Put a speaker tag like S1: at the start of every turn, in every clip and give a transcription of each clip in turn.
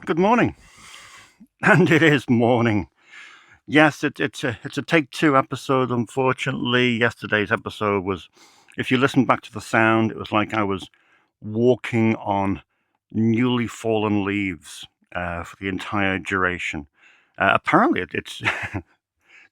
S1: Good morning, and it is morning. Yes, it's a take two episode. Unfortunately, yesterday's episode was, if you listen back to the sound, it was like I was walking on newly fallen leaves for the entire duration. Apparently, it's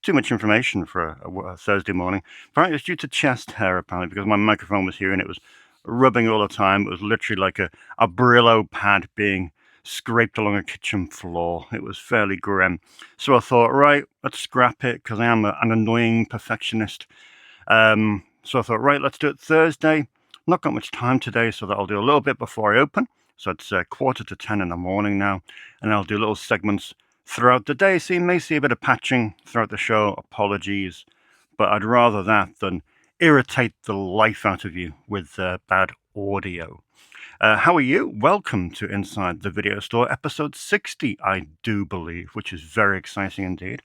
S1: too much information for a Thursday morning. Apparently, it's due to chest hair. Apparently, because my microphone was here and it was rubbing all the time. It was literally like a Brillo pad being scraped along a kitchen floor. It was fairly grim. So I thought, right, let's scrap it because I am an annoying perfectionist. So I thought, right, let's do it Thursday. Not got much time today, so that I'll do a little bit before I open. So it's 9:45 in the morning now, and I'll do little segments throughout the day. So you may see a bit of patching throughout the show. Apologies, but I'd rather that than irritate the life out of you with bad audio. How are you? Welcome to Inside the Video Store, episode 60, I do believe, which is very exciting indeed.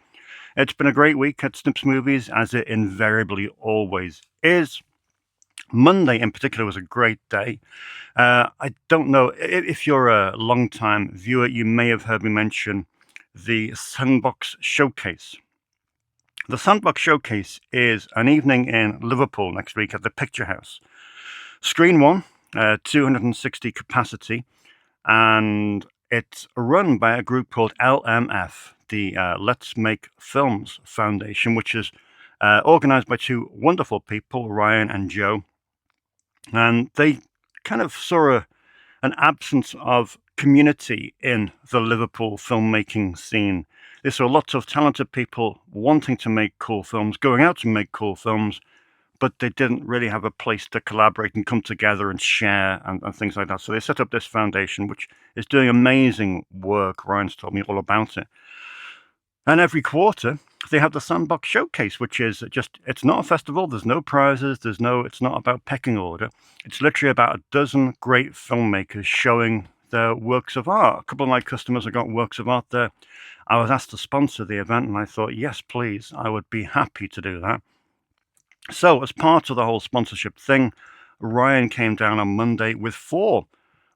S1: It's been a great week at Snips Movies, as it invariably always is. Monday in particular was a great day. I don't know if you're a long-time viewer, you may have heard me mention the Sunbox Showcase. The Sunbox Showcase is an evening in Liverpool next week at the Picture House. Screen 1, 260 capacity, and it's run by a group called LMF, the Let's Make Films Foundation, which is organized by two wonderful people, Ryan and Joe. And they kind of saw an absence of community in the Liverpool filmmaking scene. They saw lots of talented people wanting to make cool films, going out to make cool films, but they didn't really have a place to collaborate and come together and share and things like that. So they set up this foundation, which is doing amazing work. Ryan's told me all about it. And every quarter, they have the Sunbox Showcase, which is just, it's not a festival, there's no prizes, it's not about pecking order. It's literally about a dozen great filmmakers showing their works of art. A couple of my customers have got works of art there. I was asked to sponsor the event, and I thought, yes, please, I would be happy to do that. So as part of the whole sponsorship thing, Ryan came down on Monday with 4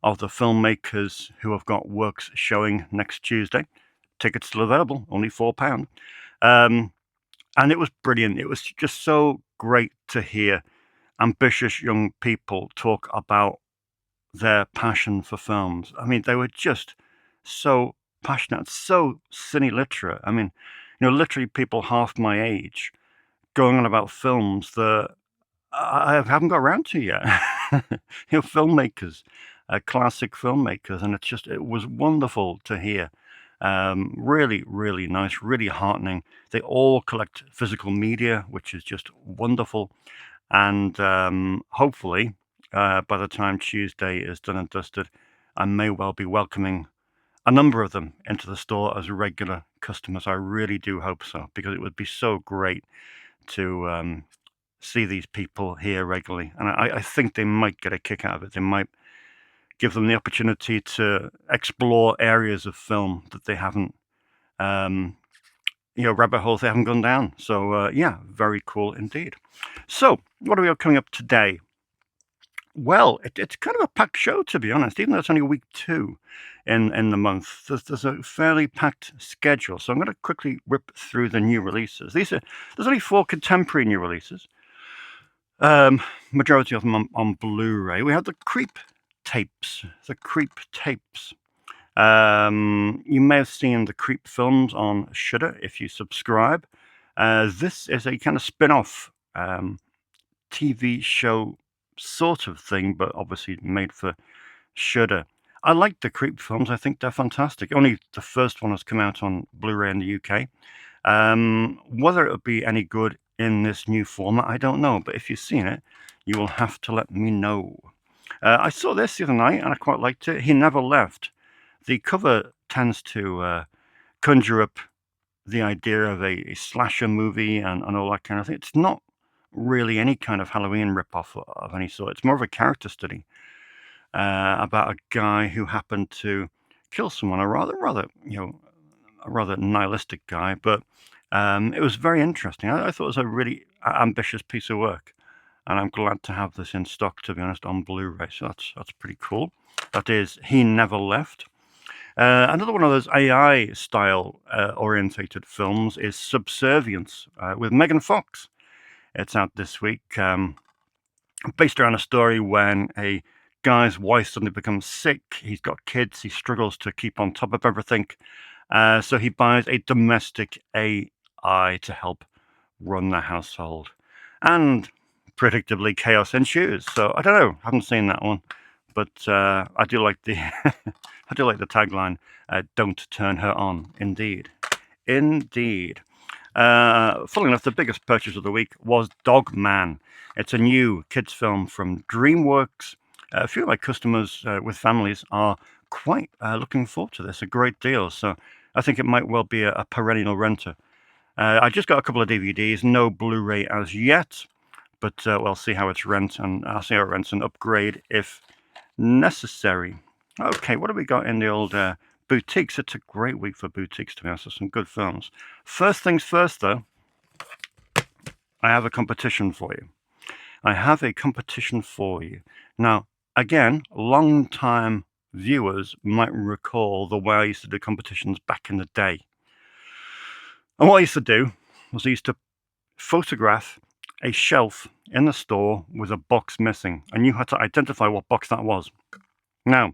S1: of the filmmakers who have got works showing next Tuesday. Tickets still available, only £4. And it was brilliant. It was just so great to hear ambitious young people talk about their passion for films. I mean, they were just so passionate, so cine literate. I mean, literally people half my age going on about films that I haven't got around to yet. Filmmakers, classic filmmakers, and it was wonderful to hear. Really, really nice, really heartening. They all collect physical media, which is just wonderful. And hopefully, by the time Tuesday is done and dusted, I may well be welcoming a number of them into the store as regular customers. I really do hope so, because it would be so great to see these people here regularly. And I think they might get a kick out of it. They might give them the opportunity to explore areas of film that they haven't, rabbit holes they haven't gone down. So, yeah, very cool indeed. So, what are we got coming up today? Well, it's kind of a packed show, to be honest, even though it's only week 2 in the month. There's a fairly packed schedule. So I'm going to quickly rip through the new releases. There's only 4 contemporary new releases. Majority of them on Blu-ray. We have the Creep tapes. You may have seen the Creep films on Shudder if you subscribe. This is a kind of spin-off TV show sort of thing, but obviously made for Shudder. I like the Creep films. I think they're fantastic. Only the first one has come out on Blu-ray in the UK. Whether it would be any good in this new format, I don't know. But if you've seen it, you will have to let me know. I saw this the other night, and I quite liked it. He Never Left. The cover tends to conjure up the idea of a slasher movie and all that kind of thing. It's not really any kind of Halloween ripoff of any sort. It's more of a character study about a guy who happened to kill someone, a rather nihilistic guy, but it was very interesting. I thought it was a really ambitious piece of work. And I'm glad to have this in stock, to be honest, on Blu-ray. So that's pretty cool. That is He Never Left. Another one of those AI-style orientated films is Subservience with Megan Fox. It's out this week, based around a story when a guy's wife suddenly becomes sick. He's got kids. He struggles to keep on top of everything. So he buys a domestic AI to help run the household. And predictably, chaos ensues. So I don't know. I haven't seen that one. But I do like the I do like the tagline, "Don't turn her on." Indeed. Funnily enough, the biggest purchase of the week was Dog Man. It's a new kids film from DreamWorks. A few of my customers with families are quite looking forward to this a great deal. So I think it might well be a perennial renter. I just got a couple of DVDs, no Blu-ray as yet, but we'll see how it's rent, and I'll see how it rents and upgrade if necessary. Okay, what have we got in the old boutiques? It's a great week for boutiques, to be honest. There's some good films. First things first, though, I have a competition for you. Now, again, long-time viewers might recall the way I used to do competitions back in the day. And what I used to do was I used to photograph a shelf in the store with a box missing, and you had to identify what box that was. Now,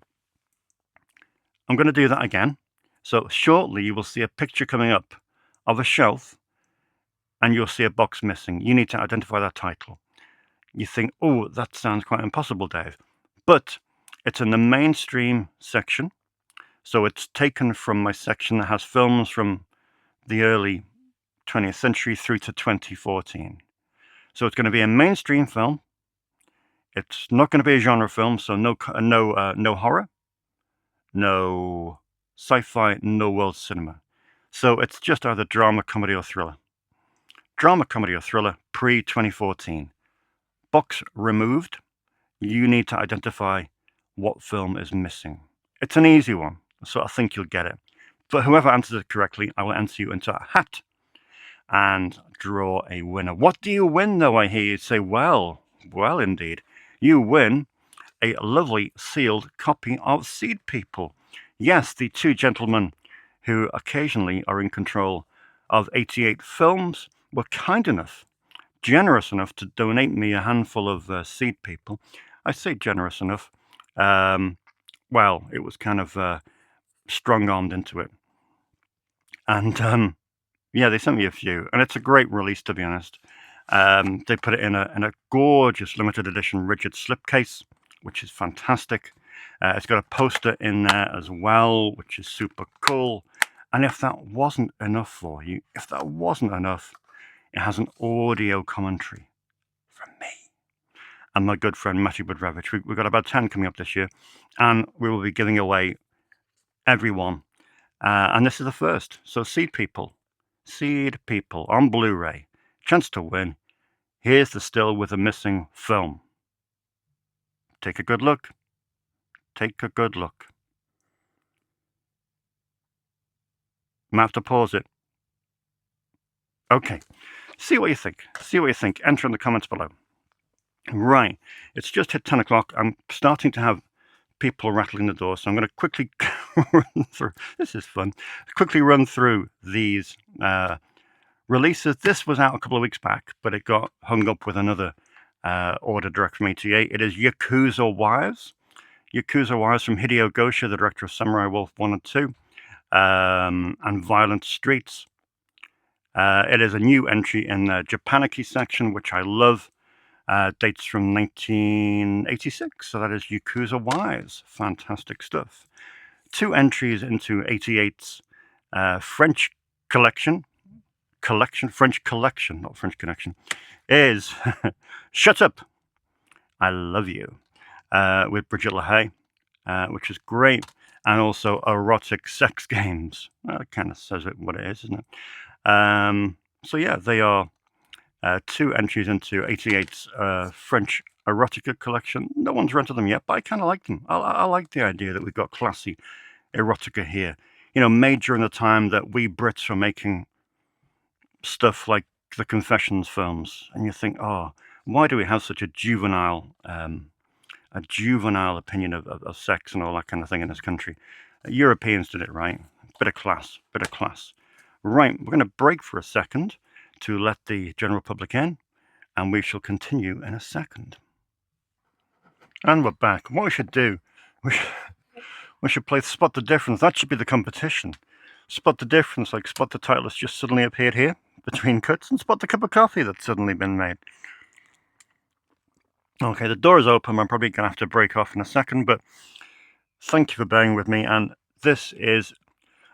S1: I'm going to do that again. So shortly you will see a picture coming up of a shelf, and you'll see a box missing. You need to identify that title. You think, oh, that sounds quite impossible, Dave. But it's in the mainstream section. So it's taken from my section that has films from the early 20th century through to 2014. So it's going to be a mainstream film. It's not going to be a genre film, so no horror, no sci-fi, no world cinema. So it's just either drama, comedy, or thriller. Drama, comedy, or thriller, pre-2014. Box removed. You need to identify what film is missing. It's an easy one, so I think you'll get it. But whoever answers it correctly, I will enter you into a hat and draw a winner. What do you win, though, I hear you say? Well, indeed. You win a lovely sealed copy of Seedpeople. Yes, the two gentlemen who occasionally are in control of 88 Films were kind enough, generous enough to donate me a handful of Seedpeople. I say generous enough. Well, it was kind of strong-armed into it. And yeah, they sent me a few, and it's a great release, to be honest. They put it in a gorgeous limited edition rigid slipcase, which is fantastic. It's got a poster in there as well, which is super cool. And if that wasn't enough for you, it has an audio commentary from me and my good friend Matthew Budravich. We've got about 10 coming up this year, and we will be giving away every one. And this is the first. So Seedpeople on Blu-ray. Chance to win. Here's the still with a missing film. Take a good look. Might have to pause it. Okay. See what you think. Enter in the comments below. Right. It's just hit 10 o'clock. I'm starting to have people rattling the door, so I'm going to quickly run through. This is fun. Quickly run through these releases. This was out a couple of weeks back, but it got hung up with another order direct from ETA. It is Yakuza Wives. Yakuza Wives from Hideo Gosha, the director of Samurai Wolf 1 and 2, and Violent Streets. It is a new entry in the Japaniki section, which I love. Dates from 1986, so that is Yakuza Wives. Fantastic stuff. 2 entries into 88's French collection, French collection, not French connection, is Shut Up, I Love You, with Brigitte Lahaye, which is great, and also Erotic Sex Games. That kind of says it what it is, isn't it? So yeah, they are 2 entries into 88's French erotica collection. No one's rented them yet, but I kind of like them. I like the idea that we've got classy erotica here. Made during the time that we Brits were making stuff like the Confessions films, and you think, oh, why do we have such a juvenile opinion of sex and all that kind of thing in this country? Europeans did it right. Bit of class, bit of class. Right, we're going to break for a second to let the general public in, and we shall continue in a second. And we're back. What we should do, we should play Spot the Difference. That should be the competition. Spot the difference, like spot the title that's just suddenly appeared here between cuts, and spot the cup of coffee that's suddenly been made. Okay, the door is open. I'm probably going to have to break off in a second, but thank you for bearing with me. And this is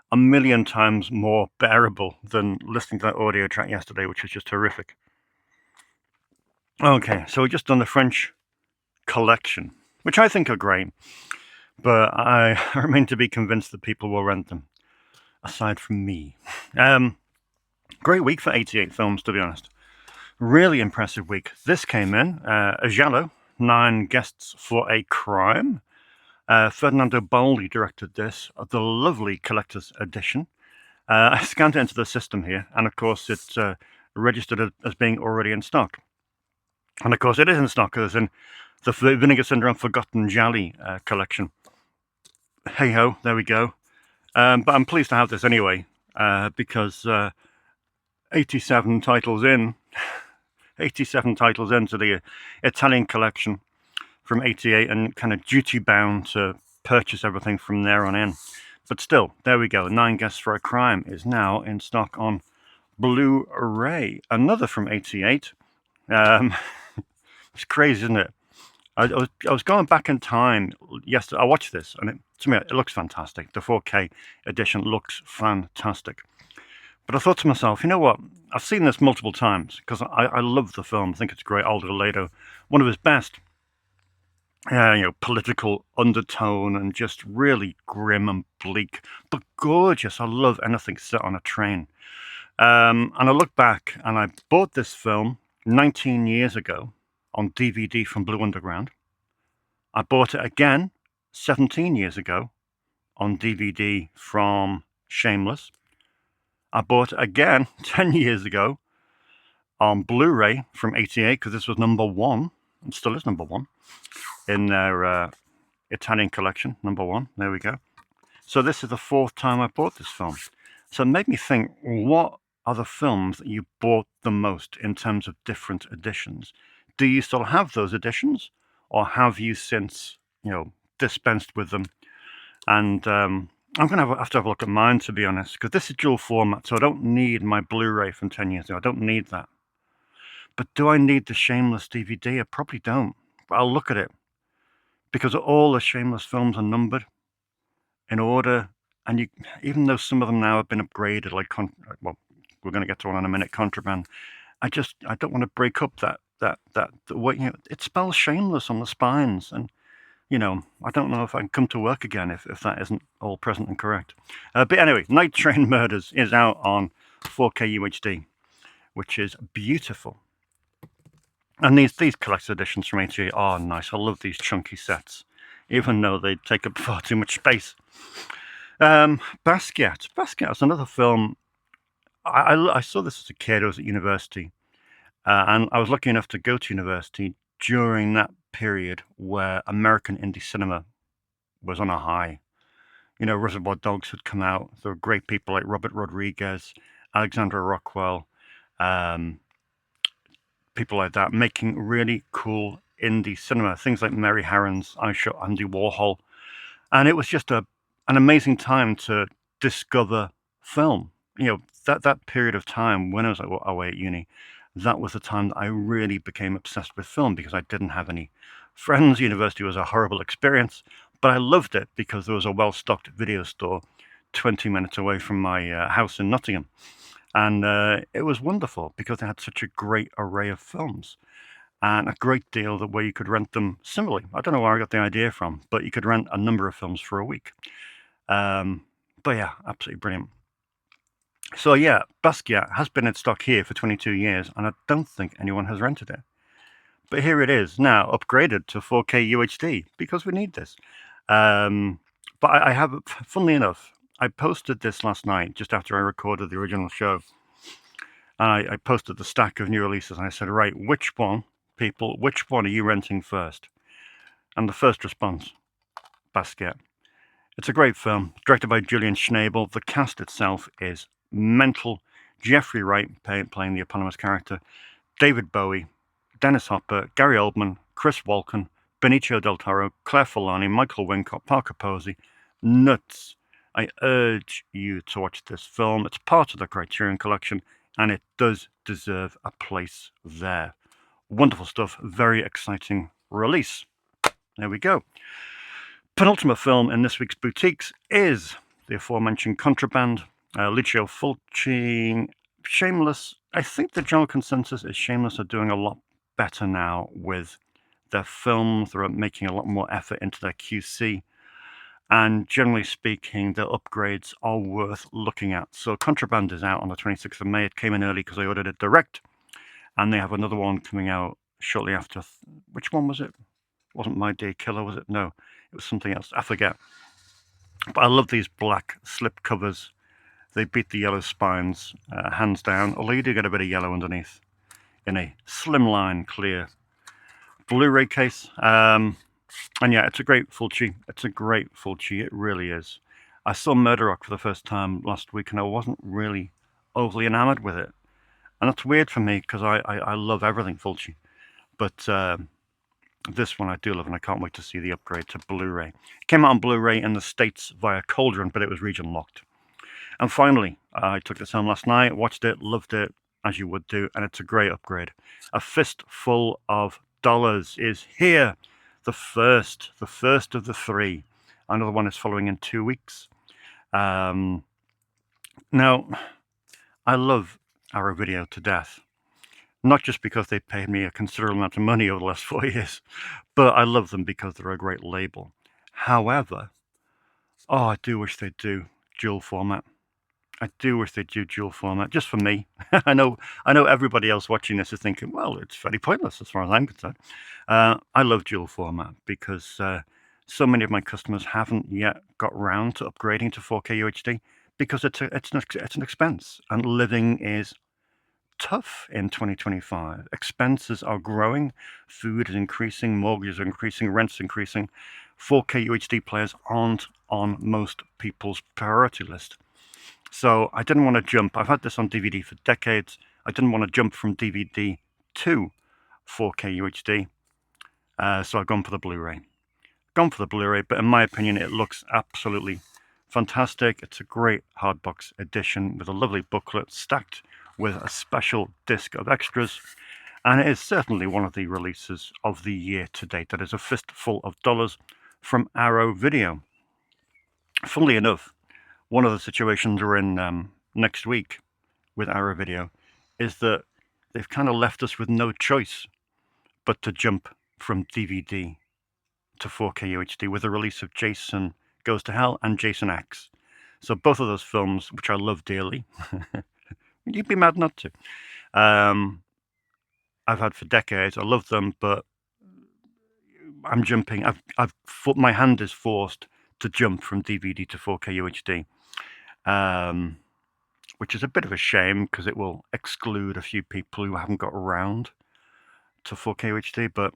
S1: a million times more bearable than listening to that audio track yesterday, which was just horrific. Okay, so we've just done the French Collection, which I think are great, but I remain to be convinced that people will rent them, aside from me. Great week for 88 films, to be honest. Really impressive week. This came in, a giallo, 9 guests for a crime. Ferdinando Baldi directed this, the lovely collector's edition. I scanned it into the system here, and of course it's registered as being already in stock. And of course it is in stock, as in the Vinegar Syndrome Forgotten Jolly collection. Hey ho, there we go. But I'm pleased to have this anyway, because 87 titles into the Italian collection from 88, and kind of duty bound to purchase everything from there on in. But still, there we go. 9 Guests for a Crime is now in stock on Blu-ray. Another from 88. It's crazy, isn't it? I was going back in time yesterday. I watched this, and to me, it looks fantastic. The 4K edition looks fantastic. But I thought to myself, you know what? I've seen this multiple times because I love the film. I think it's great. Aldo Ledo, one of his best. Political undertone and just really grim and bleak, but gorgeous. I love anything set on a train. And I look back, and I bought this film 19 years ago on DVD from Blue Underground. I bought it again 17 years ago on DVD from Shameless. I bought it again 10 years ago on Blu-ray from 88, because this was number 1, and still is number 1, in their Italian collection, number 1. There we go. So this is the 4th time I bought this film. So it made me think, what are the films that you bought the most in terms of different editions? Do you still have those editions, or have you since, dispensed with them? And I'm going to have to have a look at mine, to be honest, because this is dual format, so I don't need my Blu-ray from 10 years ago. I don't need that. But do I need the Shameless DVD? I probably don't. But I'll look at it, because all the Shameless films are numbered in order, and even though some of them now have been upgraded, like we're going to get to one in a minute, Contraband. I don't want to break up that way. It spells Shameless on the spines, and I don't know if I can come to work again if that isn't all present and correct. But anyway, Night Train Murders is out on 4K UHD, which is beautiful. And these collector's editions from 88 are nice. I love these chunky sets, even though they take up far too much space. Basquiat. Basquiat is another film. I saw this as a kid. I was at university. And I was lucky enough to go to university during that period where American indie cinema was on a high. Reservoir Dogs had come out. There were great people like Robert Rodriguez, Alexandra Rockwell, people like that, making really cool indie cinema. Things like Mary Harron's I Shot Andy Warhol. And it was just an amazing time to discover film. That period of time when I was away at uni, that was the time that I really became obsessed with film, because I didn't have any friends. University was a horrible experience, but I loved it because there was a well-stocked video store 20 minutes away from my house in Nottingham. And it was wonderful because they had such a great array of films and a great deal where you could rent them similarly. I don't know where I got the idea from, but you could rent a number of films for a week. But yeah, absolutely brilliant. So yeah, Basquiat has been in stock here for 22 years, and I don't think anyone has rented it. But here it is now, upgraded to 4K UHD, because we need this. But I have, funnily enough, I posted this last night, just after I recorded the original show. And I posted the stack of new releases, and I said, right, which one are you renting first? And the first response, Basquiat. It's a great film, directed by Julian Schnabel. The cast itself is mental. Jeffrey Wright playing the eponymous character, David Bowie, Dennis Hopper, Gary Oldman, Chris Walken, Benicio del Toro, Claire Forlani, Michael Wincott, Parker Posey. Nuts. I urge you to watch this film. It's part of the Criterion Collection, and it does deserve a place there. Wonderful stuff. Very exciting release. There we go. Penultimate film in this week's boutiques is the aforementioned Contraband. Lucio Fulci, Shameless. I think the general consensus is Shameless are doing a lot better now with their films. They're making a lot more effort into their QC. And generally speaking, their upgrades are worth looking at. So Contraband is out on the 26th of May. It came in early because I ordered it direct. And they have another one coming out shortly after. Which one was it? It wasn't My Day Killer, was it? No, it was something else. I forget. But I love these black slip covers. They beat the yellow spines hands down, although you do get a bit of yellow underneath in a slimline clear Blu-ray case. And yeah, it's a great Fulci. It's a great Fulci. It really is. I saw Murder Rock for the first time last week, and I wasn't really overly enamored with it. And that's weird for me because I love everything Fulci. But this one I do love, and I can't wait to see the upgrade to Blu-ray. It came out on Blu-ray in the States via Cauldron, but it was region locked. And finally, I took this home last night, watched it, loved it, as you would do, and it's a great upgrade. A Fistful of Dollars is here. The first of the three. Another one is following in 2 weeks. Now, I love Arrow Video to death. Not just because they paid me a considerable amount of money over the last 4 years, but I love them because they're a great label. However, I do wish they'd do dual format. I do wish they'd do dual format, just for me. I know everybody else watching this is thinking, well, it's very pointless as far as I'm concerned. I love dual format because so many of my customers haven't yet got round to upgrading to 4K UHD because it's an expense, and living is tough in 2025. Expenses are growing, food is increasing, mortgages are increasing, rent's increasing. 4K UHD players aren't on most people's priority list. So I didn't want to jump. I've had this on DVD for decades. I didn't want to jump from DVD to 4K UHD. So I've gone for the Blu-ray. But in my opinion, it looks absolutely fantastic. It's a great hardbox edition with a lovely booklet stacked with a special disc of extras. And it is certainly one of the releases of the year to date. That is A Fistful of Dollars from Arrow Video. Funnily enough, one of the situations we're in next week with Arrow Video is that they've kind of left us with no choice but to jump from DVD to 4K UHD with the release of Jason Goes to Hell and Jason X. So both of those films, which I love dearly, you'd be mad not to. I've had for decades. I love them, but I'm jumping. My hand is forced to jump from DVD to 4K UHD, which is a bit of a shame because it will exclude a few people who haven't got around to 4K UHD. But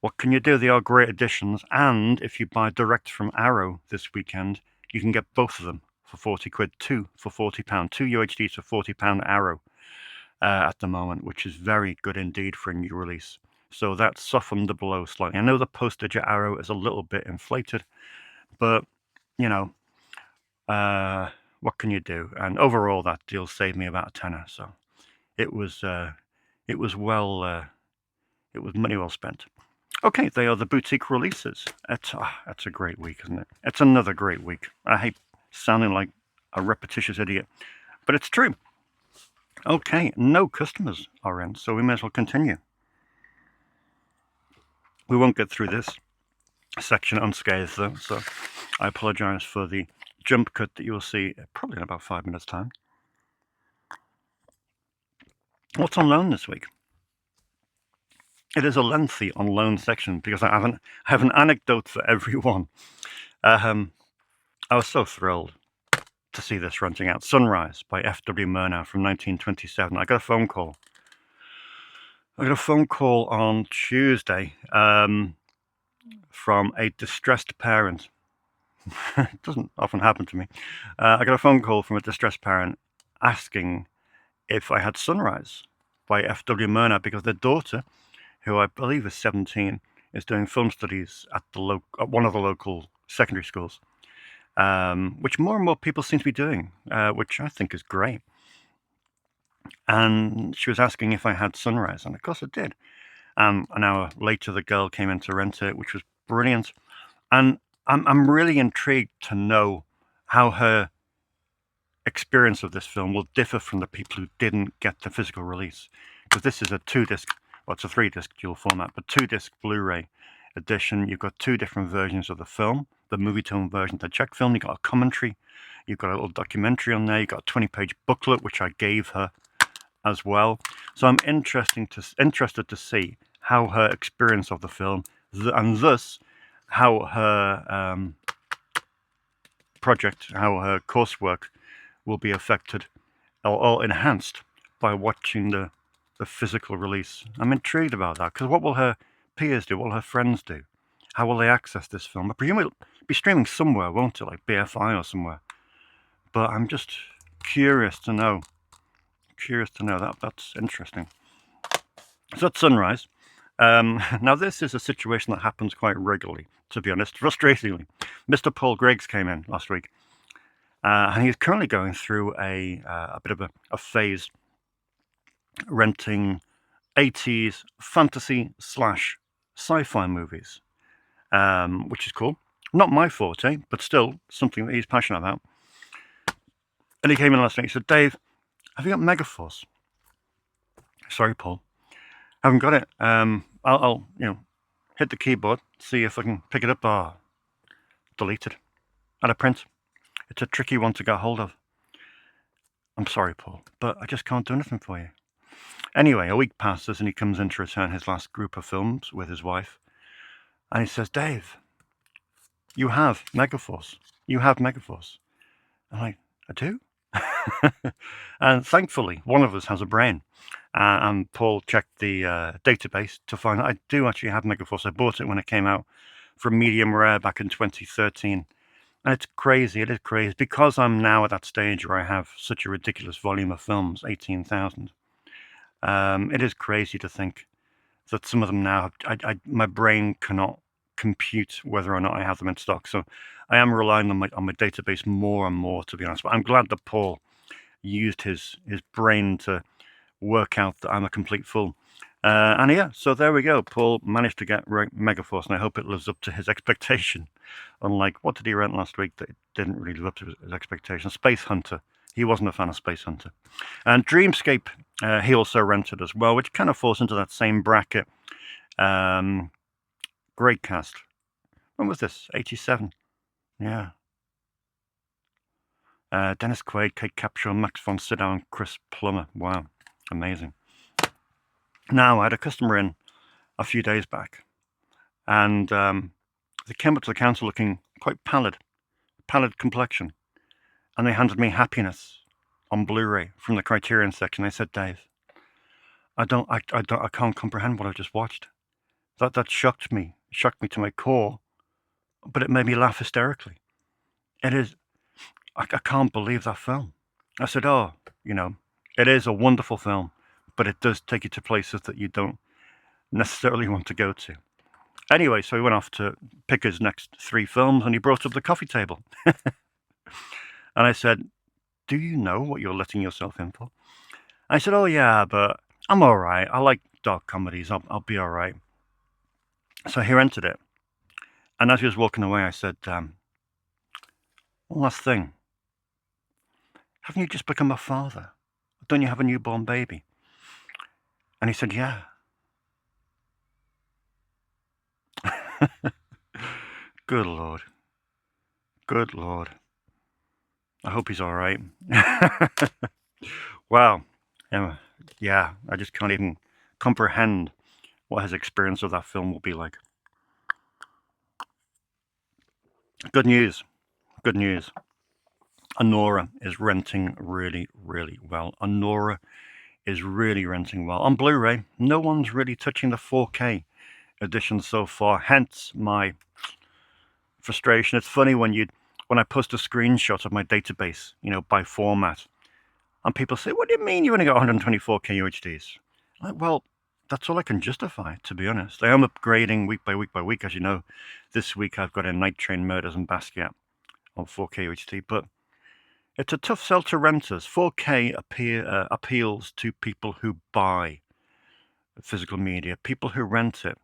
S1: what can you do? They are great additions, and if you buy direct from Arrow this weekend, you can get both of them for 40 quid, two for £40, two UHDs for £40 Arrow at the moment, which is very good indeed for a new release. So that softened the blow slightly. I know the postage at Arrow is a little bit inflated, but you know, what can you do? And overall, that deal saved me about a tenner. So it was money well spent. Okay, they are the boutique releases. It's a great week, isn't it? It's another great week. I hate sounding like a repetitious idiot, but it's true. Okay, no customers are in, so we may as well continue. We won't get through this section unscathed, though, so I apologize for the jump cut that you will see probably in about 5 minutes' time. What's on loan this week? It is a lengthy on loan section because I have an anecdote for everyone. I was so thrilled to see this renting out. Sunrise by F.W. Murnau from 1927. I got a phone call. On Tuesday from a distressed parent. It doesn't often happen to me. I got a phone call from a distressed parent asking if I had Sunrise by F.W. Murnau because their daughter, who I believe is 17, is doing film studies at one of the local secondary schools, which more and more people seem to be doing, which I think is great. And she was asking if I had Sunrise, and of course I did. An hour later, the girl came in to rent it, which was brilliant. And I'm really intrigued to know how her experience of this film will differ from the people who didn't get the physical release, because this is a 2-disc, well, it's a 3-disc dual format, but 2-disc Blu-ray edition. You've got 2 different versions of the film: the movie tone version, the Czech film. You've got a commentary, you've got a little documentary on there, you've got a 20-page booklet, which I gave her as well. So I'm interested to see how her experience of the film, and thus how her project, how her coursework will be affected or enhanced by watching the physical release. I'm intrigued about that, because what will her peers do? What will her friends do? How will they access this film? I presume it'll be streaming somewhere, won't it? Like BFI or somewhere. But I'm just curious to know. That's interesting. So that's Sunrise. Now, this is a situation that happens quite regularly, to be honest. Frustratingly, Mr. Paul Griggs came in last week, and he's currently going through a bit of a phase renting 80s fantasy / sci-fi movies, which is cool. Not my forte, but still something that he's passionate about. And he came in last week. He said, "Dave, have you got Megaforce?" Sorry, Paul, haven't got it. I'll hit the keyboard, see if I can pick it up. Deleted. Out of print. It's a tricky one to get hold of. I'm sorry, Paul, but I just can't do anything for you. Anyway, a week passes and he comes in to return his last group of films with his wife. And he says, "Dave, you have Megaforce. You have Megaforce." I'm like, "I do?" And thankfully, one of us has a brain. And Paul checked the database to find that I do actually have Megaforce. I bought it when it came out from Medium Rare back in 2013. And it's crazy. It is crazy, because I'm now at that stage where I have such a ridiculous volume of films, 18,000. It is crazy to think that some of them now, my brain cannot compute whether or not I have them in stock. So I am relying on my database more and more, to be honest. But I'm glad that Paul used his brain to work out that I'm a complete fool. And yeah, so there we go. Paul managed to get Megaforce, and I hope it lives up to his expectation. Unlike, what did he rent last week that didn't really live up to his expectation? Space Hunter. He wasn't a fan of Space Hunter. And Dreamscape, he also rented as well, which kind of falls into that same bracket. Great cast. When was this? 87. Yeah. Dennis Quaid, Kate Capshaw, Max von Sydow, and Chris Plummer. Wow. Amazing. Now, I had a customer in a few days back, and they came up to the counter looking quite pallid complexion, and they handed me Happiness on Blu-ray from the Criterion section. They said, "Dave, I can't comprehend what I just watched. That shocked me to my core, but it made me laugh hysterically. I can't believe that film." I said, "Oh, it is a wonderful film, but it does take you to places that you don't necessarily want to go to." Anyway, so he went off to pick his next 3 films, and he brought up the coffee table. And I said, "Do you know what you're letting yourself in for?" I said, "Oh yeah, but I'm all right. I like dark comedies. I'll be all right." So he rented it. And as he was walking away, I said, "One last thing. Haven't you just become a father? Don't you have a newborn baby?" And he said, "Yeah." Good Lord. Good Lord. I hope he's all right. Wow. Yeah, I just can't even comprehend what his experience of that film will be like. Good news. Good news. Anora is renting really, really well. Anora is really renting well. On Blu-ray, no one's really touching the 4K edition so far, hence my frustration. It's funny when I post a screenshot of my database, by format, and people say, "What do you mean you only got 124K UHDs?" I'm like, well, that's all I can justify, to be honest. I am upgrading week by week by week, as you know. This week I've got a Night Train Murders and Basquiat on 4K UHD, but it's a tough sell to renters. 4K appeals to people who buy physical media. People who rent it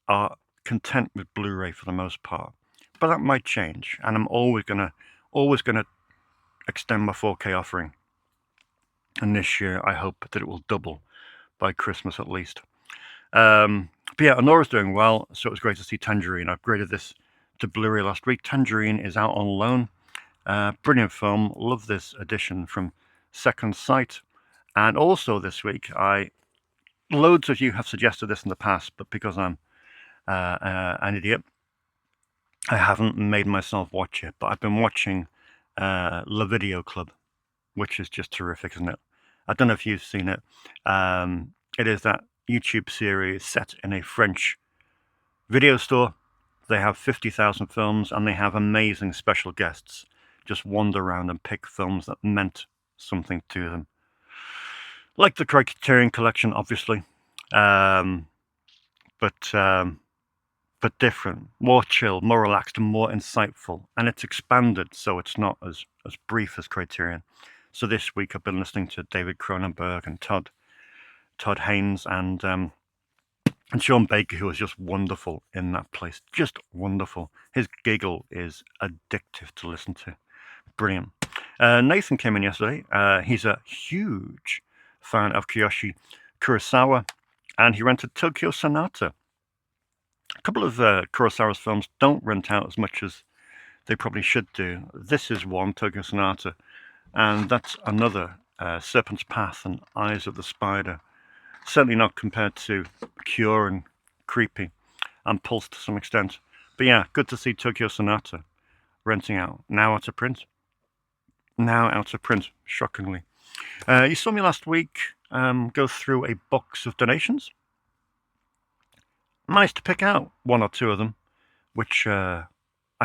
S1: are content with Blu-ray for the most part, but that might change, and I'm always gonna extend my 4K offering. And this year, I hope that it will double by Christmas at least. But yeah, Honora's doing well, so it was great to see Tangerine. I upgraded this to Blu-ray last week. Tangerine is out on loan. Brilliant film. Love this edition from Second Sight. And also this week, loads of you have suggested this in the past, but because I'm an idiot, I haven't made myself watch it. But I've been watching La Video Club, which is just terrific, isn't it? I don't know if you've seen it. It is that YouTube series set in a French video store. They have 50,000 films, and they have amazing special guests just wander around and pick films that meant something to them. Like the Criterion Collection, obviously, but different, more chill, more relaxed, and more insightful. And it's expanded, so it's not as brief as Criterion. So this week I've been listening to David Cronenberg and Todd Haynes and Sean Baker, who was just wonderful in that place. Just wonderful. His giggle is addictive to listen to. Brilliant. Nathan came in yesterday. He's a huge fan of Kiyoshi Kurosawa, and he rented Tokyo Sonata. A couple of Kurosawa's films don't rent out as much as they probably should do. This is one, Tokyo Sonata, and that's another, Serpent's Path and Eyes of the Spider. Certainly not compared to Cure and Creepy and Pulse to some extent. But yeah, good to see Tokyo Sonata renting out. Now out of print. Shockingly. You saw me last week go through a box of donations. Managed to pick out one or two of them, which I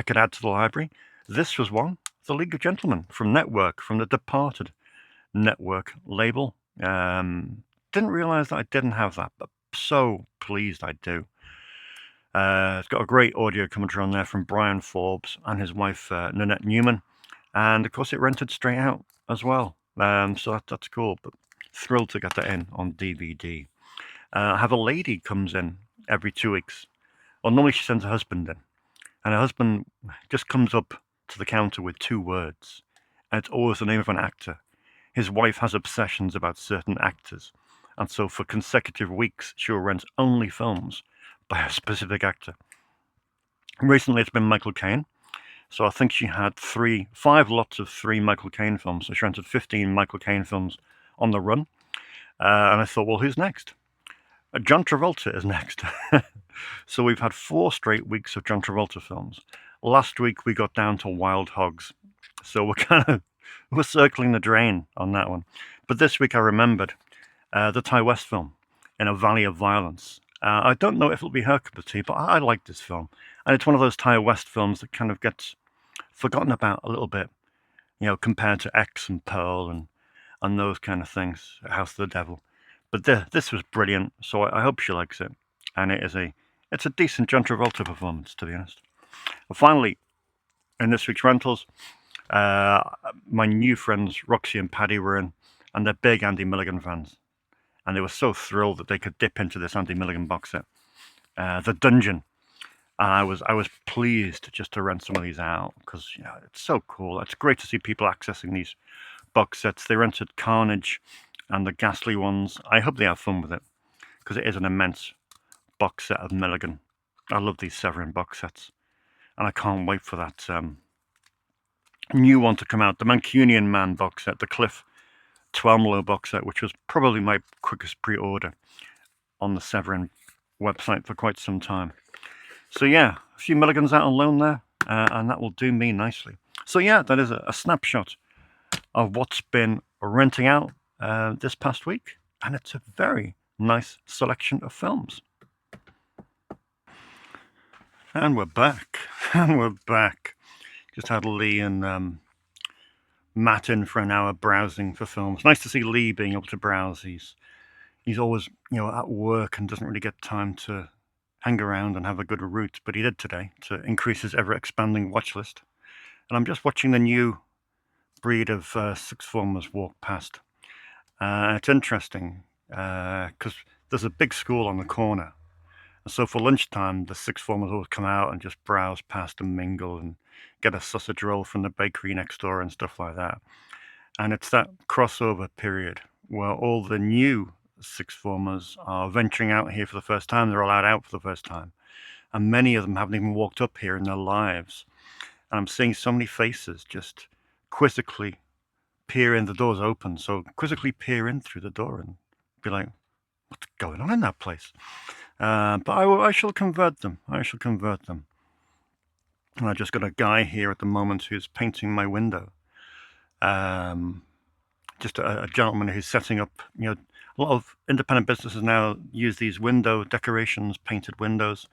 S1: could add to the library. This was one, The League of Gentlemen from Network, from the Departed Network label. Didn't realize that I didn't have that, but so pleased I do. It's got a great audio commentary on there from Brian Forbes and his wife Nanette Newman, and of course it rented straight out as well. So that's cool. But thrilled to get that in on DVD. I have a lady comes in every 2 weeks. Well, normally she sends her husband in, and her husband just comes up to the counter with 2 words, and it's always the name of an actor. His wife has obsessions about certain actors, and so for consecutive weeks she'll rent only films by a specific actor. Recently it's been Michael Caine, so I think she had 5 lots of 3 Michael Caine films, so she rented 15 Michael Caine films on the run, and I thought, well, who's next? John Travolta is next. So we've had 4 straight weeks of John Travolta films. Last week we got down to Wild Hogs, so we're circling the drain on that one. But this week I remembered the Ty West film, In a Valley of Violence. I don't know if it'll be her cup of tea, but I like this film. And it's one of those Ty West films that kind of gets forgotten about a little bit, compared to X and Pearl and those kind of things, House of the Devil. But this was brilliant, so I hope she likes it. And it's a decent John Travolta performance, to be honest. And finally, in this week's rentals, my new friends Roxy and Paddy were in, and they're big Andy Milligan fans. And they were so thrilled that they could dip into this Andy Milligan box set, The Dungeon. And I was pleased just to rent some of these out, because it's so cool. It's great to see people accessing these box sets. They rented Carnage and the Ghastly ones. I hope they have fun with it, because it is an immense box set of Milligan. I love these Severin box sets, and I can't wait for that new one to come out, the Mancunian Man box set, the Cliff Twelmlow box set, which was probably my quickest pre-order on the Severin website for quite some time. So yeah, a few Milligans out on loan there, and that will do me nicely. So yeah, that is a snapshot of what's been renting out this past week, and it's a very nice selection of films. And we're back. And we're back. Just had Lee and Matt in for an hour browsing for films. Nice to see Lee being able to browse. He's always, at work and doesn't really get time to hang around and have a good route, but he did today to increase his ever-expanding watch list. And I'm just watching the new breed of sixth formers walk past. It's interesting because there's a big school on the corner. And so for lunchtime, the sixth formers always come out and just browse past and mingle and get a sausage roll from the bakery next door and stuff like that. And it's that crossover period where all the new sixth formers are venturing out here for the first time. They're allowed out for the first time. And many of them haven't even walked up here in their lives. And I'm seeing so many faces just quizzically peer in. The door's open, so quizzically peer in through the door and be like, what's going on in that place? But I shall convert them. I shall convert them. And I just got a guy here at the moment who's painting my window. Just a gentleman who's setting up, a lot of independent businesses now use these window decorations, painted windows.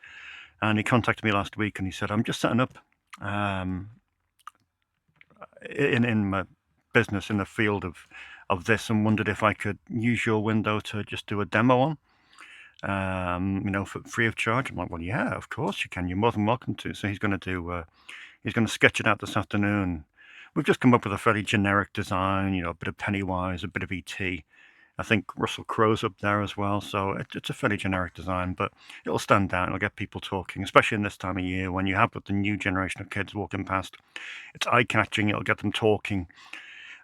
S1: And he contacted me last week and he said, I'm just setting up in my business in the field of this, and wondered if I could use your window to just do a demo on, for free of charge. I'm like, well, yeah, of course you can. You're more than welcome to. So he's going to sketch it out this afternoon. We've just come up with a fairly generic design, a bit of Pennywise, a bit of E.T. I think Russell Crowe's up there as well. So it's a fairly generic design, but it'll stand out. It'll get people talking, especially in this time of year when you have the new generation of kids walking past. It's eye-catching. It'll get them talking,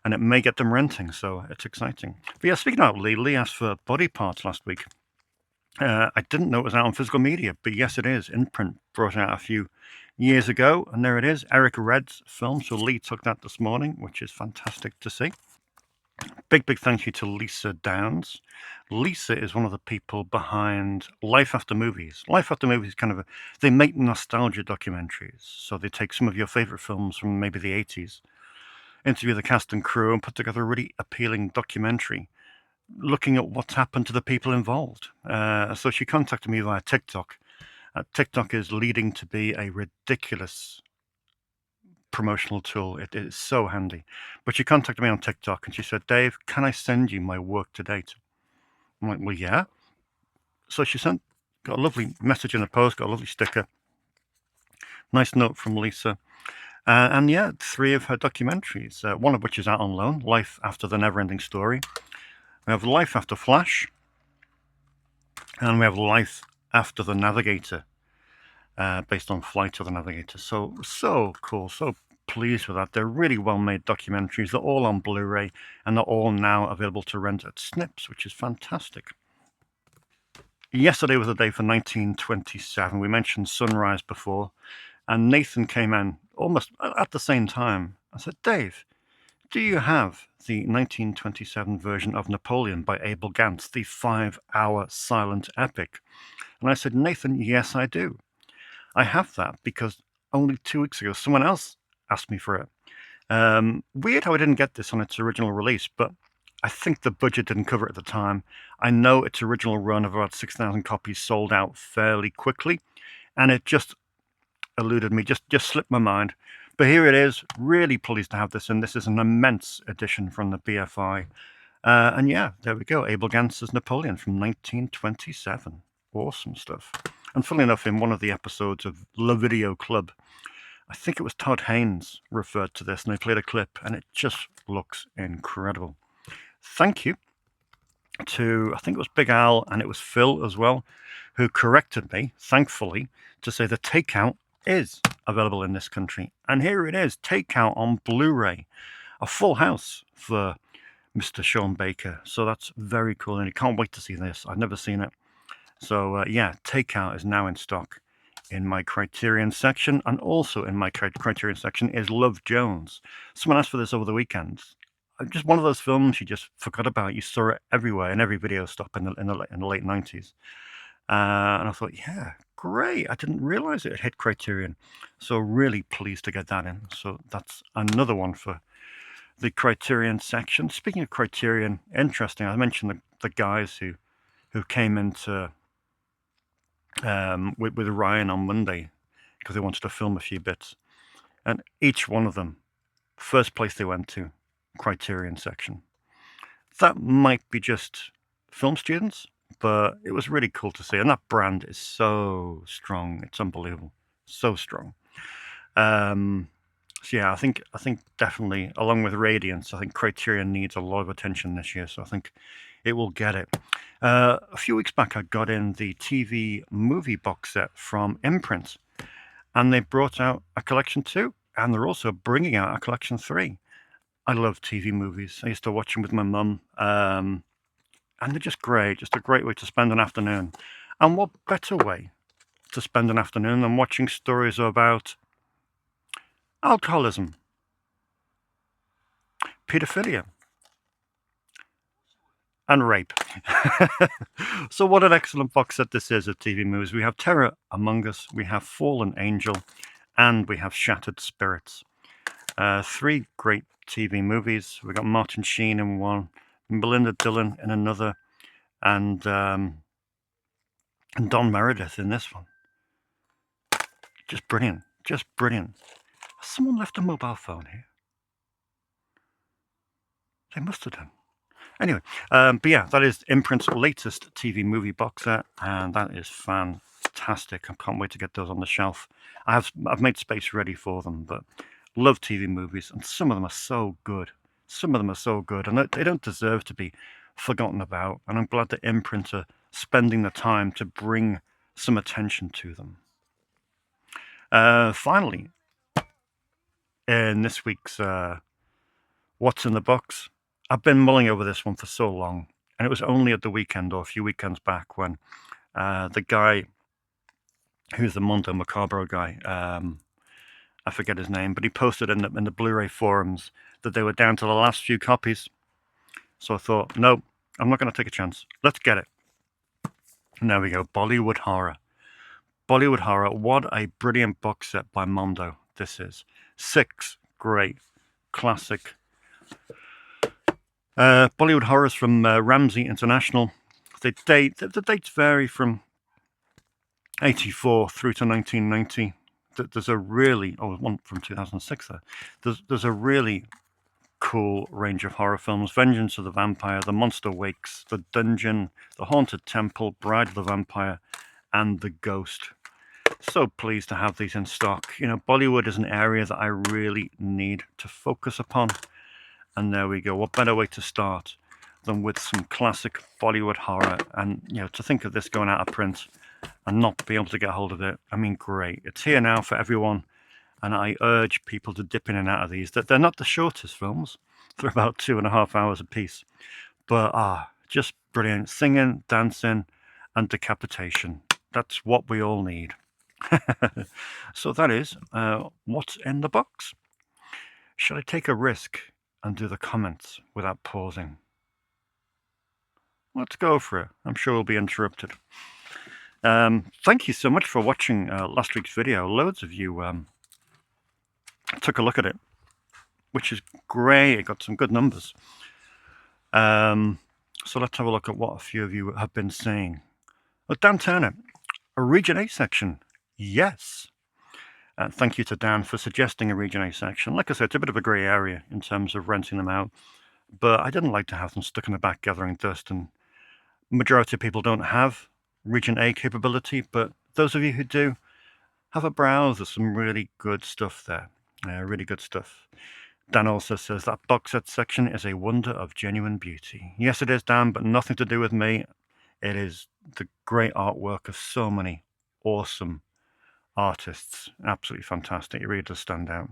S1: and it may get them renting. So it's exciting. But yeah, speaking of Lee asked for body parts last week. I didn't know it was out on physical media, but yes, it is. Imprint brought it out a few years ago, and there it is, Eric Red's film. So Lee took that this morning, which is fantastic to see. Big thank you to Lisa Downs. Lisa is one of the people behind Life After Movies. Life After Movies is they make nostalgia documentaries. So they take some of your favorite films from maybe the 80s, interview the cast and crew, and put together a really appealing documentary looking at what's happened to the people involved. So she contacted me via TikTok. TikTok is leading to be a ridiculous promotional tool. It is so handy. But she contacted me on TikTok and she said, Dave, can I send you my work to date? I'm like, well, yeah. So she got a lovely message in the post, got a lovely sticker. Nice note from Lisa. And yeah, 3 of her documentaries, one of which is out on loan, Life After the Never-Ending Story. We have Life After Flash, and we have Life After the Navigator, based on Flight of the Navigator. So cool, so pleased with that. They're really well-made documentaries. They're all on Blu-ray, and they're all now available to rent at Snips, which is fantastic. Yesterday was the day for 1927. We mentioned Sunrise before, and Nathan came in almost at the same time. I said, Dave, do you have the 1927 version of Napoleon by Abel Gance, the 5-hour silent epic? And I said, Nathan, yes, I do. I have that because only 2 weeks ago, someone else asked me for it. Weird how I didn't get this on its original release, but I think the budget didn't cover it at the time. I know its original run of about 6,000 copies sold out fairly quickly, and it just eluded me, just slipped my mind. But here it is, really pleased to have this, and this is an immense edition from the BFI. And yeah, there we go, Abel Gance's Napoleon from 1927. Awesome stuff. And funnily enough, in one of the episodes of La Video Club, I think it was Todd Haynes referred to this, and they played a clip, and it just looks incredible. Thank you to, I think it was Big Al, and it was Phil as well, who corrected me, thankfully, to say the takeout is available in this country. And here it is, takeout on Blu-ray. A full house for Mr. Sean Baker. So that's very cool, and I can't wait to see this. I've never seen it. So yeah, takeout is now in stock in my Criterion section, and also in my Criterion section is Love Jones. Someone asked for this over the weekend. Just one of those films you just forgot about. You saw it everywhere in every video stop in the late 90s. And I thought, yeah, great. I didn't realize it had hit Criterion. So really pleased to get that in. So that's another one for the Criterion section. Speaking of Criterion, interesting. I mentioned the guys who came into with Ryan on Monday because they wanted to film a few bits. And each one of them, first place they went to, Criterion section. That might be just film students, but it was really cool to see. And that brand is so strong. It's unbelievable. So strong. So yeah, I think definitely, along with Radiance, I think Criterion needs a lot of attention this year. So I think it will get it. A few weeks back, I got in the TV movie box set from Imprint, and they brought out a collection 2, and they're also bringing out a collection 3. I love TV movies. I used to watch them with my mum, and they're just great. Just a great way to spend an afternoon. And what better way to spend an afternoon than watching stories about alcoholism, paedophilia, and rape. So what an excellent box set this is of TV movies. We have Terror Among Us, we have Fallen Angel, and we have Shattered Spirits. 3 great TV movies. We got Martin Sheen in one, Melinda Dillon in another, and Don Meredith in this one. Just brilliant. Just brilliant. Has someone left a mobile phone here? They must have done. Anyway, but yeah, that is Imprint's latest TV movie box set, and that is fantastic. I can't wait to get those on the shelf. I've made space ready for them, but love TV movies, and some of them are so good. Some of them are so good, and they don't deserve to be forgotten about. And I'm glad that Imprint are spending the time to bring some attention to them. Finally, in this week's What's in the Box, I've been mulling over this one for so long, and it was only at the weekend or a few weekends back when the guy who's the Mondo Macabro guy, I forget his name, but he posted in the Blu-ray forums that they were down to the last few copies. So I thought, no, I'm not going to take a chance. Let's get it. And there we go, Bollywood Horror. Bollywood Horror, what a brilliant box set by Mondo this is. 6 great classic Bollywood horrors from Ramsey International. The dates vary from 84 through to 1990. There's a really, one from 2006 there. There's a really cool range of horror films. Vengeance of the Vampire, The Monster Wakes, The Dungeon, The Haunted Temple, Bride of the Vampire, and The Ghost. So pleased to have these in stock. You know, Bollywood is an area that I really need to focus upon. And there we go. What better way to start than with some classic Bollywood horror? And, you know, to think of this going out of print and not be able to get hold of it, I mean, great. It's here now for everyone. And I urge people to dip in and out of these. They're not the shortest films. They're about 2.5 hours a piece. But, just brilliant. Singing, dancing, and decapitation. That's what we all need. So that is what's in the box. Shall I take a risk and do the comments without pausing? Let's go for it. I'm sure we'll be interrupted. Thank you so much for watching last week's video. Loads of you took a look at it, which is great. It got some good numbers. So let's have a look at what a few of you have been saying. Oh, Dan Turner, a Region A section. Yes. Thank you to Dan for suggesting a Region A section. Like I said, it's a bit of a grey area in terms of renting them out, but I didn't like to have them stuck in the back gathering dust, and majority of people don't have Region A capability, but those of you who do, have a browse. There's some really good stuff there. Really good stuff. Dan also says that box set section is a wonder of genuine beauty. Yes, it is, Dan, but nothing to do with me. It is the great artwork of so many awesome artists. Absolutely fantastic. It really does stand out.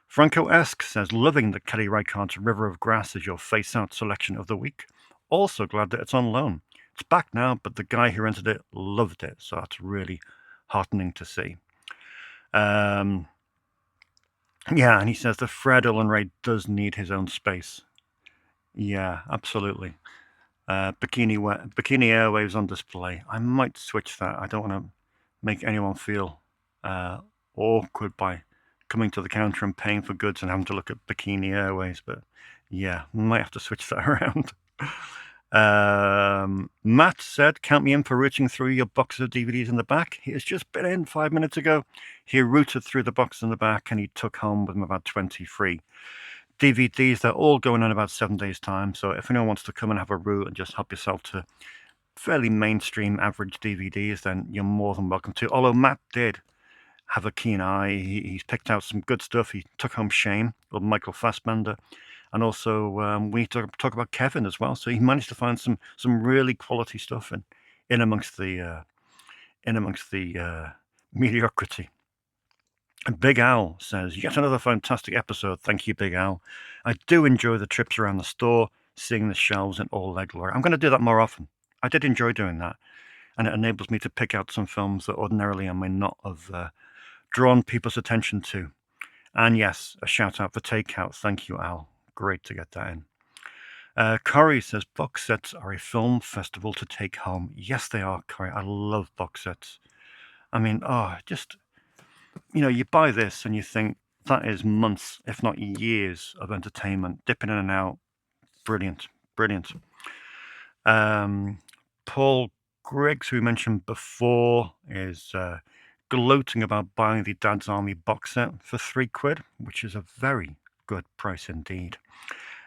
S1: Franco-esque says, loving that Kelly Reichardt's River of Grass is your face-out selection of the week. Also glad that it's on loan. It's back now, but the guy who rented it loved it, so that's really heartening to see. Yeah, and he says that Fred Ullenray does need his own space. Yeah, absolutely. Bikini Airwaves on display. I might switch that. I don't want to make anyone feel awkward by coming to the counter and paying for goods and having to look at Bikini Airways. But yeah, might have to switch that around. Matt said, "Count me in for rooting through your box of DVDs in the back." He has just been in 5 minutes ago. He rooted through the box in the back and he took home with him about 20 free DVDs. They're all going on about 7 days' time. So if anyone wants to come and have a root and just help yourself to fairly mainstream average DVDs, then you're more than welcome to. Although Matt did have a keen eye. He's picked out some good stuff. He took home Shame with Michael Fassbender. And also, we need to talk about Kevin as well. So he managed to find some really quality stuff in amongst the mediocrity. And Big Al says, "Yet another fantastic episode. Thank you, Big Al. I do enjoy the trips around the store, seeing the shelves in all their glory." I'm going to do that more often. I did enjoy doing that, and it enables me to pick out some films that ordinarily I may not have drawn people's attention to. And yes, a shout out for Takeout. Thank you, Al. Great to get that in. Corey says, "Box sets are a film festival to take home." Yes, they are, Corey. I love box sets. I mean, just, you buy this and you think that is months, if not years, of entertainment, dipping in and out. Brilliant, brilliant. Paul Griggs, who we mentioned before, is gloating about buying the Dad's Army box set for £3, which is a very good price indeed.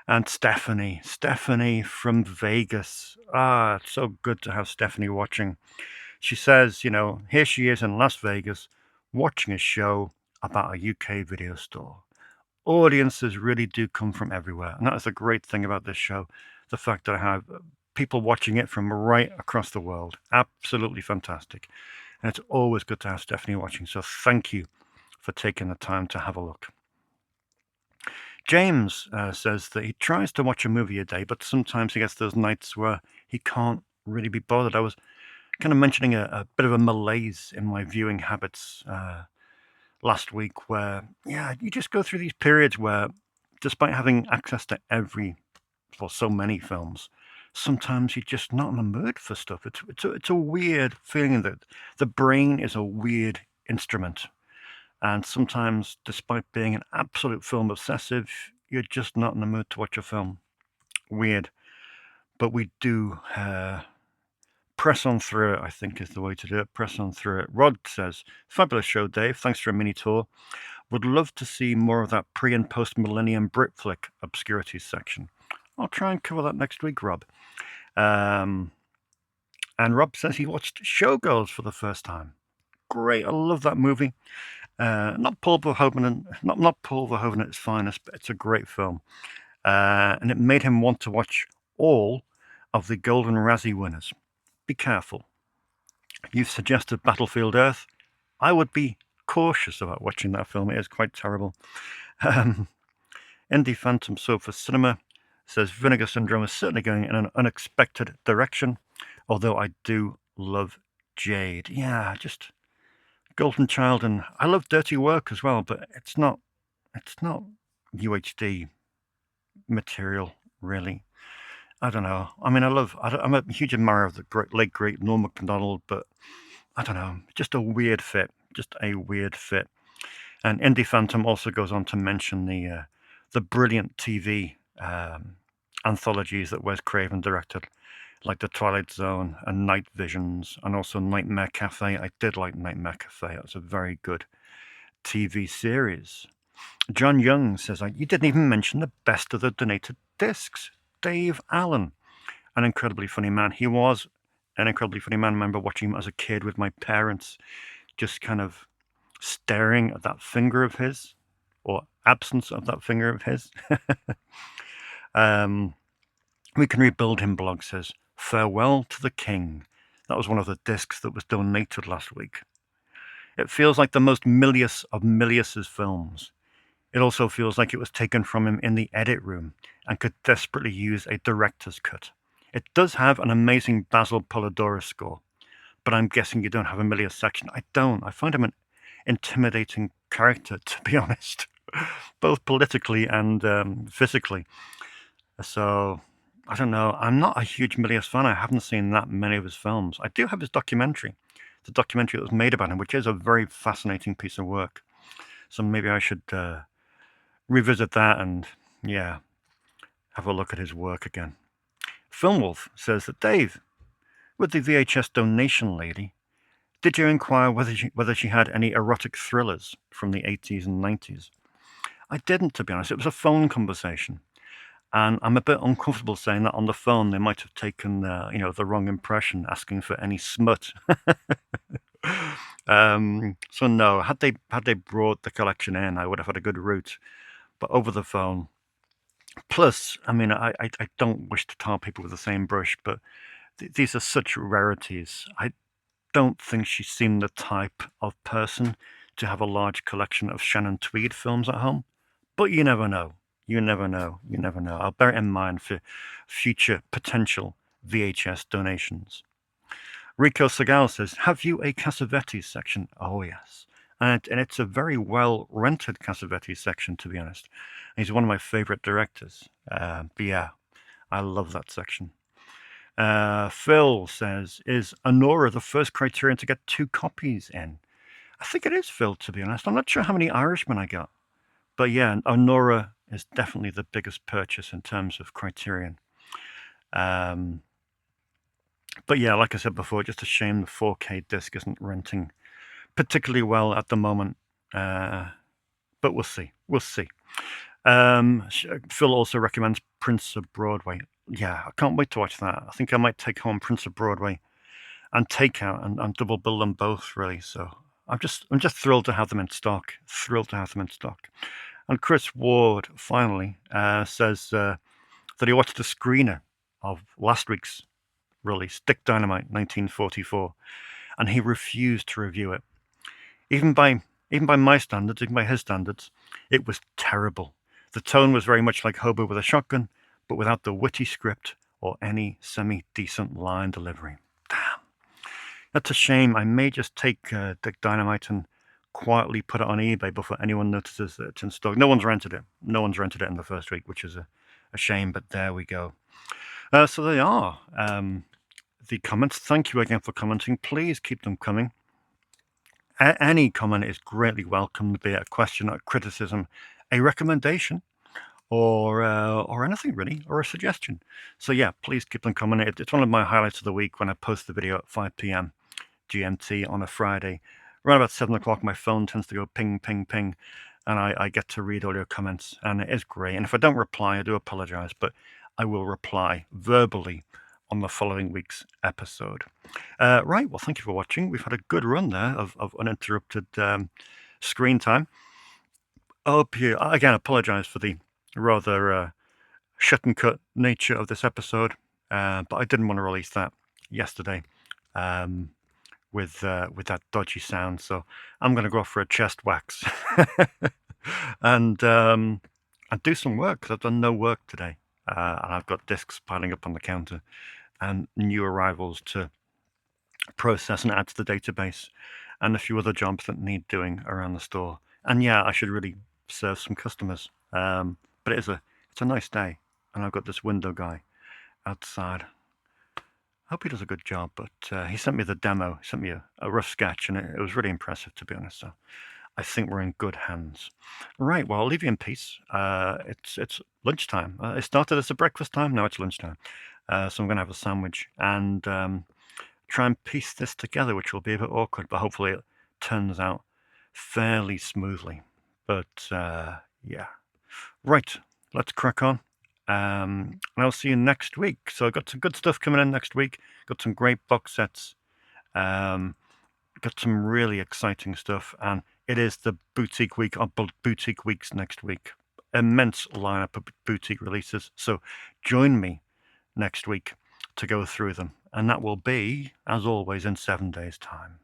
S1: And Stephanie from Vegas. It's so good to have Stephanie watching. She says, here she is in Las Vegas watching a show about a UK video store. Audiences really do come from everywhere. And that is the great thing about this show. The fact that I have people watching it from right across the world. Absolutely fantastic. And it's always good to have Stephanie watching. So thank you for taking the time to have a look. James says that he tries to watch a movie a day, but sometimes he gets those nights where he can't really be bothered. I was kind of mentioning a bit of a malaise in my viewing habits last week where, you just go through these periods where, despite having access to so many films, sometimes you're just not in the mood for stuff. It's a weird feeling that the brain is a weird instrument. And sometimes, despite being an absolute film obsessive, you're just not in the mood to watch a film. Weird. But we do press on through it, I think is the way to do it. Press on through it. Rod says, "Fabulous show, Dave. Thanks for a mini tour. Would love to see more of that pre- and post-millennium Britflick obscurities section." I'll try and cover that next week, Rob. And Rob says he watched Showgirls for the first time. Great. I love that movie. Not Paul Verhoeven, not Paul Verhoeven at its finest, but it's a great film. And it made him want to watch all of the Golden Razzie winners. Be careful. You've suggested Battlefield Earth. I would be cautious about watching that film. It is quite terrible. Indie Phantom Sofa Cinema says Vinegar Syndrome is certainly going in an unexpected direction, although I do love Jade. Yeah, just Golden Child, and I love Dirty Work as well, but it's not UHD material, really. I don't know. I mean, I'm a huge admirer of the late great Norm Macdonald, but I don't know, just a weird fit. And Indie Phantom also goes on to mention the brilliant TV anthologies that Wes Craven directed, like The Twilight Zone and Night Visions, and also Nightmare Cafe. I did like Nightmare Cafe. That's a very good TV series. John Young says, "You didn't even mention the best of the donated discs. Dave Allen, an incredibly funny man." He was an incredibly funny man. I remember watching him as a kid with my parents, just kind of staring at that finger of his, or absence of that finger of his. We Can Rebuild Him blog says, "Farewell to the King." That was one of the discs that was donated last week. It feels like the most Milius of Milius's films. It also feels like it was taken from him in the edit room and could desperately use a director's cut. It does have an amazing Basil Polidorus score, but I'm guessing you don't have a Milius section. I don't. I find him an intimidating character, to be honest, both politically and physically. So, I don't know. I'm not a huge Milius fan. I haven't seen that many of his films. I do have his documentary, the documentary that was made about him, which is a very fascinating piece of work. So maybe I should revisit that and, yeah, have a look at his work again. Film Wolf says that, Dave, with the VHS donation lady, did you inquire whether she had any erotic thrillers from the 80s and 90s? I didn't, to be honest. It was a phone conversation. And I'm a bit uncomfortable saying that on the phone. They might have taken, the wrong impression, asking for any smut. So no, had they brought the collection in, I would have had a good route. But over the phone. Plus, I mean, I don't wish to tar people with the same brush, but these are such rarities. I don't think she seemed the type of person to have a large collection of Shannon Tweed films at home. But you never know. You never know. You never know. I'll bear it in mind for future potential VHS donations. Rico Segal says, have you a Cassavetes section? Oh, yes. And it's a very well rented Cassavetes section, to be honest. He's one of my favorite directors. But yeah, I love that section. Phil says, is Honora the first criterion to get 2 copies in? I think it is, Phil, to be honest. I'm not sure how many Irishmen I got. But yeah, Honora is definitely the biggest purchase in terms of criterion. But yeah, like I said before, just a shame the 4K disc isn't renting particularly well at the moment. But we'll see. We'll see. Phil also recommends Prince of Broadway. Yeah, I can't wait to watch that. I think I might take home Prince of Broadway and Takeout and double bill them both, really. So I'm just thrilled to have them in stock. Thrilled to have them in stock. And Chris Ward finally says that he watched a screener of last week's release, Dick Dynamite, 1944, and he refused to review it. Even by my standards, even by his standards, it was terrible. The tone was very much like Hobo with a Shotgun, but without the witty script or any semi-decent line delivery. Damn. That's a shame. I may just take Dick Dynamite and quietly put it on eBay before anyone notices that it's in stock. No one's rented it. No one's rented it in the first week, which is a shame, but there we go. So they are the comments. Thank you again for commenting. Please keep them coming. Any comment is greatly welcome, be it a question, a criticism, a recommendation, or anything really, or a suggestion. So yeah, please keep them coming. It's one of my highlights of the week when I post the video at 5 p.m. GMT on a Friday. Around about 7 o'clock, my phone tends to go ping, ping, ping, and I get to read all your comments, and it is great. And if I don't reply, I do apologize, but I will reply verbally on the following week's episode. Right, well, thank you for watching. We've had a good run there of uninterrupted screen time. I hope you, again, apologize for the rather shut and cut nature of this episode, but I didn't want to release that yesterday with that dodgy sound, so I'm going to go off for a chest wax and do some work, because I've done no work today. And I've got discs piling up on the counter and new arrivals to process and add to the database, and a few other jobs that need doing around the store. And yeah, I should really serve some customers. But it's a nice day, and I've got this window guy outside. I hope he does a good job, but he sent me the demo. He sent me a rough sketch, and it was really impressive, to be honest. So I think we're in good hands. Right, well, I'll leave you in peace. It's lunchtime. It started as a breakfast time, now it's lunchtime. So I'm going to have a sandwich and try and piece this together, which will be a bit awkward, but hopefully it turns out fairly smoothly. But yeah. Right, let's crack on. And I'll see you next week. So I've got some good stuff coming in next week. Got some great box sets. Got some really exciting stuff, and it is the boutique week of boutique weeks next week. Immense lineup of boutique releases. So join me next week to go through them, and that will be, as always, in 7 days' time.